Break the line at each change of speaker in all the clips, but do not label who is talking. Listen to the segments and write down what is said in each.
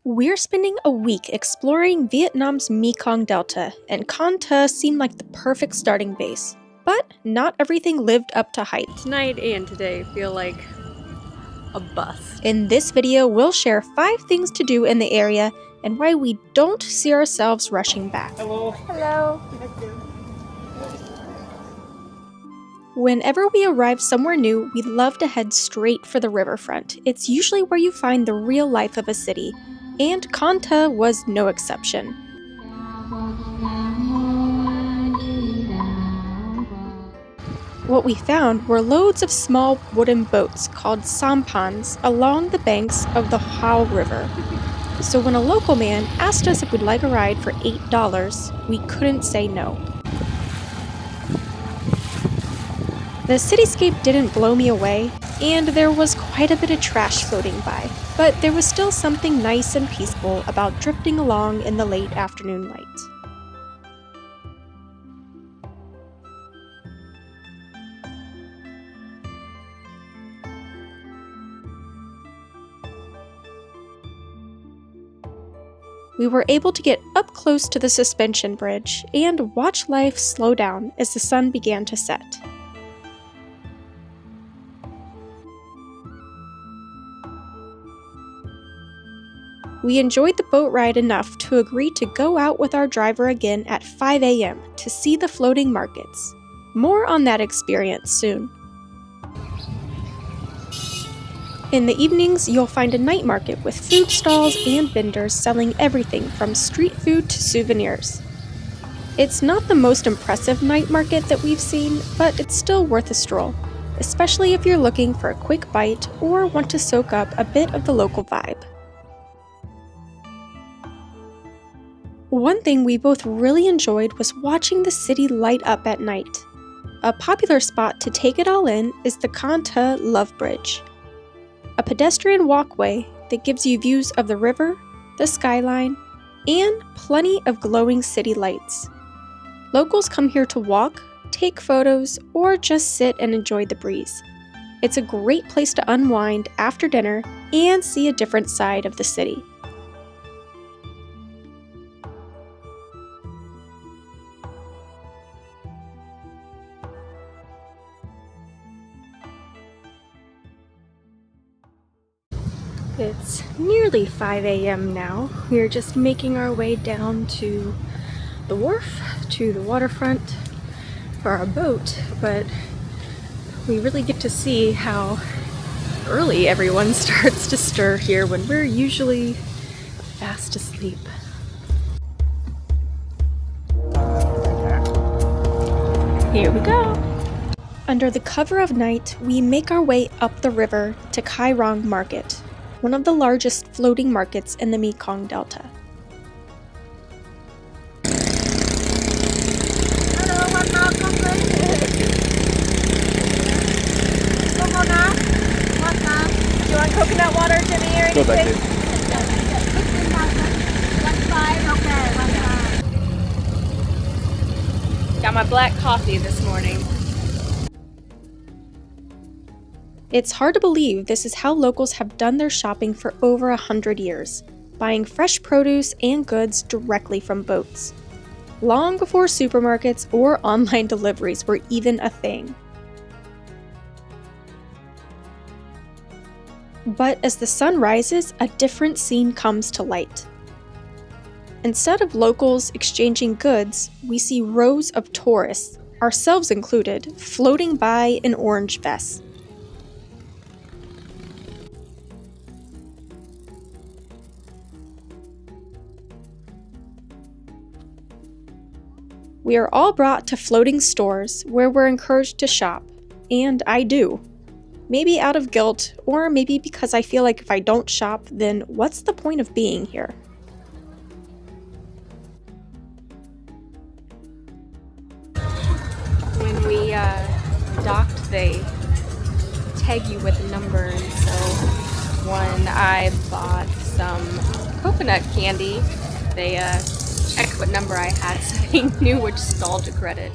We're spending a week exploring Vietnam's Mekong Delta, and Can Tho seemed like the perfect starting base. But not everything lived up to hype.
Tonight and today feel like a bust.
In this video, we'll share 5 things to do in the area and why we don't see ourselves rushing back.
Hello.
Whenever we arrive somewhere new, we love to head straight for the riverfront. It's usually where you find the real life of a city, and Can Tho was no exception. What we found were loads of small wooden boats called Sampans along the banks of the Hao River. So when a local man asked us if we'd like a ride for $8, we couldn't say no. The cityscape didn't blow me away, and there was quite a bit of trash floating by, but there was still something nice and peaceful about drifting along in the late afternoon light. We were able to get up close to the suspension bridge and watch life slow down as the sun began to set. We enjoyed the boat ride enough to agree to go out with our driver again at 5 a.m. to see the floating markets. More on that experience soon. In the evenings, you'll find a night market with food stalls and vendors selling everything from street food to souvenirs. It's not the most impressive night market that we've seen, but it's still worth a stroll, especially if you're looking for a quick bite or want to soak up a bit of the local vibe. One thing we both really enjoyed was watching the city light up at night. A popular spot to take it all in is the Can Tho Love Bridge, a pedestrian walkway that gives you views of the river, the skyline, and plenty of glowing city lights. Locals come here to walk, take photos, or just sit and enjoy the breeze. It's a great place to unwind after dinner and see a different side of the city. It's nearly 5 a.m. now. We're just making our way down to the wharf, to the waterfront for our boat, but we really get to see how early everyone starts to stir here when we're usually fast asleep. Here we go! Under the cover of night, we make our way up the river to Cai Rang Market, one of the largest floating markets in the Mekong Delta.
Do you want coconut water, Jimmy, or anything? Got my black coffee this morning.
It's hard to believe this is how locals have done their shopping for over 100 years, buying fresh produce and goods directly from boats, long before supermarkets or online deliveries were even a thing. But as the sun rises, a different scene comes to light. Instead of locals exchanging goods, we see rows of tourists, ourselves included, floating by in orange vests. We are all brought to floating stores where we're encouraged to shop, and I do. Maybe out of guilt, or maybe because I feel like if I don't shop, then what's the point of being here?
When we docked, they tag you with a number, and so when I bought some coconut candy, they checked what number I had so they knew which stall to credit.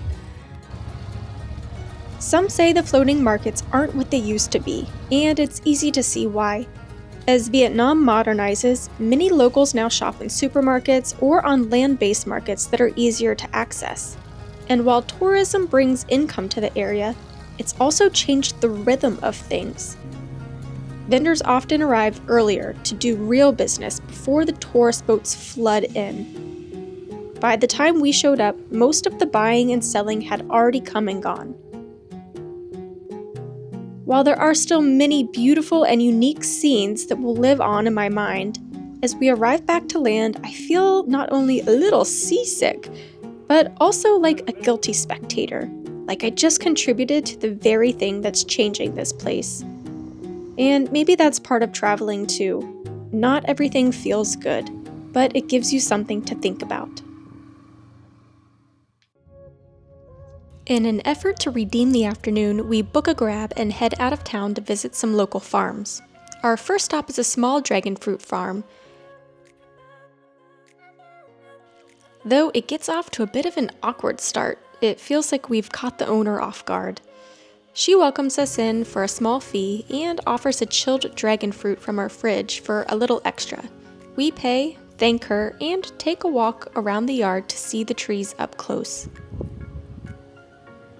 Some say the floating markets aren't what they used to be, and it's easy to see why. As Vietnam modernizes, many locals now shop in supermarkets or on land-based markets that are easier to access. And while tourism brings income to the area, it's also changed the rhythm of things. Vendors often arrive earlier to do real business before the tourist boats flood in. By the time we showed up, most of the buying and selling had already come and gone. While there are still many beautiful and unique scenes that will live on in my mind, as we arrive back to land, I feel not only a little seasick, but also like a guilty spectator, like I just contributed to the very thing that's changing this place. And maybe that's part of traveling too. Not everything feels good, but it gives you something to think about. In an effort to redeem the afternoon, we book a grab and head out of town to visit some local farms. Our first stop is a small dragon fruit farm. Though it gets off to a bit of an awkward start, it feels like we've caught the owner off guard. She welcomes us in for a small fee and offers a chilled dragon fruit from our fridge for a little extra. We pay, thank her, and take a walk around the yard to see the trees up close.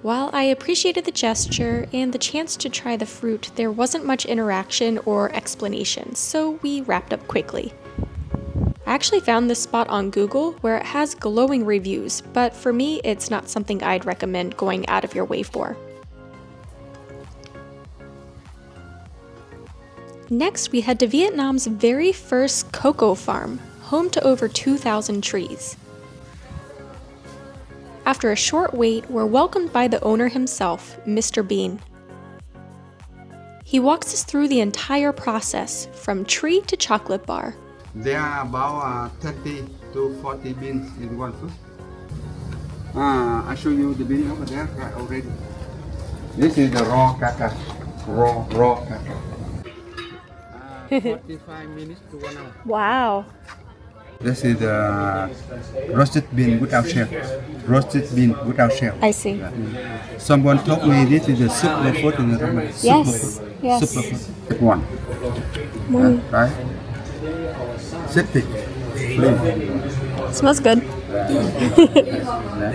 While I appreciated the gesture and the chance to try the fruit, there wasn't much interaction or explanation, so we wrapped up quickly. I actually found this spot on Google where it has glowing reviews, but for me, it's not something I'd recommend going out of your way for. Next, we head to Vietnam's very first Cacao Farm, home to over 2,000 trees. After a short wait, we're welcomed by the owner himself, Mr. Bean. He walks us through the entire process, from tree to chocolate bar.
There are about 30 to 40 beans in one fruit. I show you the bean over there right already. This is the raw cacao. Raw cacao. 45 minutes to 1 hour.
Wow.
This is the roasted bean without shell. Roasted bean without shell.
I see.
Someone told me this is the super food in the ramen.
Yes. Yes.
Super food. One. Right? Septic.
Smells good.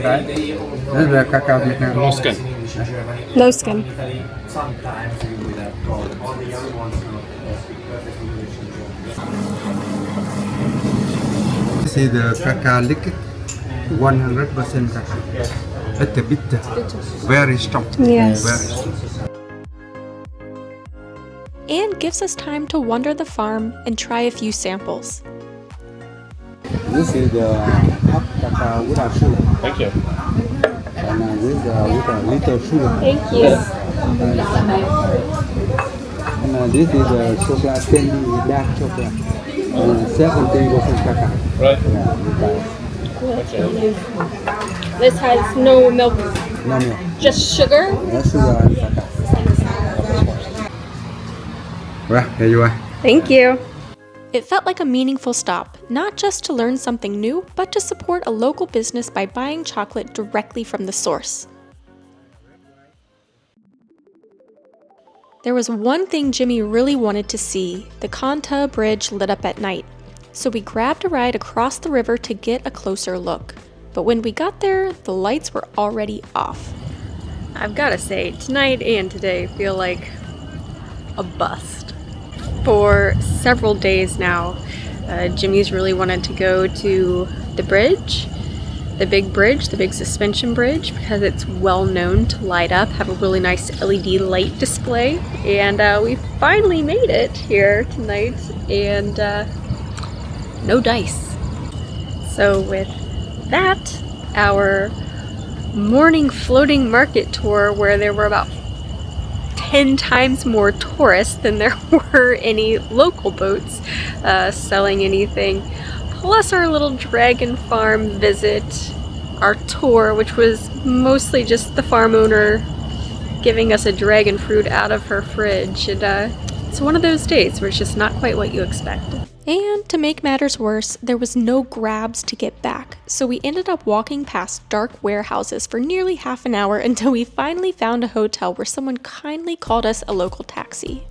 Right? This is the cacao Vietnam.
No skin.
No skin.
This is the cacao liquid, 100% cacao. It's a bitter, very strong.
Yes.
Very strong.
And gives us time to wander the farm and try a few samples.
This is the hot cacao without sugar.
Thank you.
And this with a little sugar.
Thank you.
And this is the chocolate candy, dark chocolate. 70% cacao.
Right.
This has no milk,
No milk.
just sugar.
That's sugar and cacao. Right, here you are.
Thank you. It felt like a meaningful stop, not just to learn something new, but to support a local business by buying chocolate directly from the source. There was one thing Jimmy really wanted to see, the Can Tho bridge lit up at night. So we grabbed a ride across the river to get a closer look. But when we got there, the lights were already off.
I've gotta say, tonight and today feel like a bust. For several days now, Jimmy's really wanted to go to the bridge, the big suspension bridge, because it's well known to light up, have a really nice LED light display, and we finally made it here tonight, and no dice. So with that, our morning floating market tour, where there were about 10 times more tourists than there were any local boats selling anything, plus our little dragon farm visit, our tour, which was mostly just the farm owner giving us a dragon fruit out of her fridge. And it's one of those days where it's just not quite what you expect.
And to make matters worse, there was no grabs to get back, so we ended up walking past dark warehouses for nearly half an hour until we finally found a hotel where someone kindly called us a local taxi.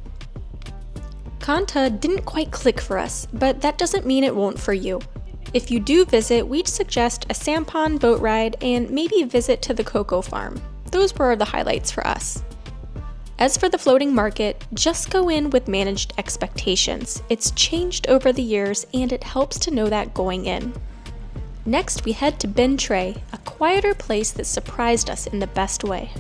Can Tho didn't quite click for us, but that doesn't mean it won't for you. If you do visit, we'd suggest a Sampan boat ride and maybe a visit to the Cacao Farm. Those were the highlights for us. As for the floating market, just go in with managed expectations. It's changed over the years and it helps to know that going in. Next, we head to Bến Tre, a quieter place that surprised us in the best way.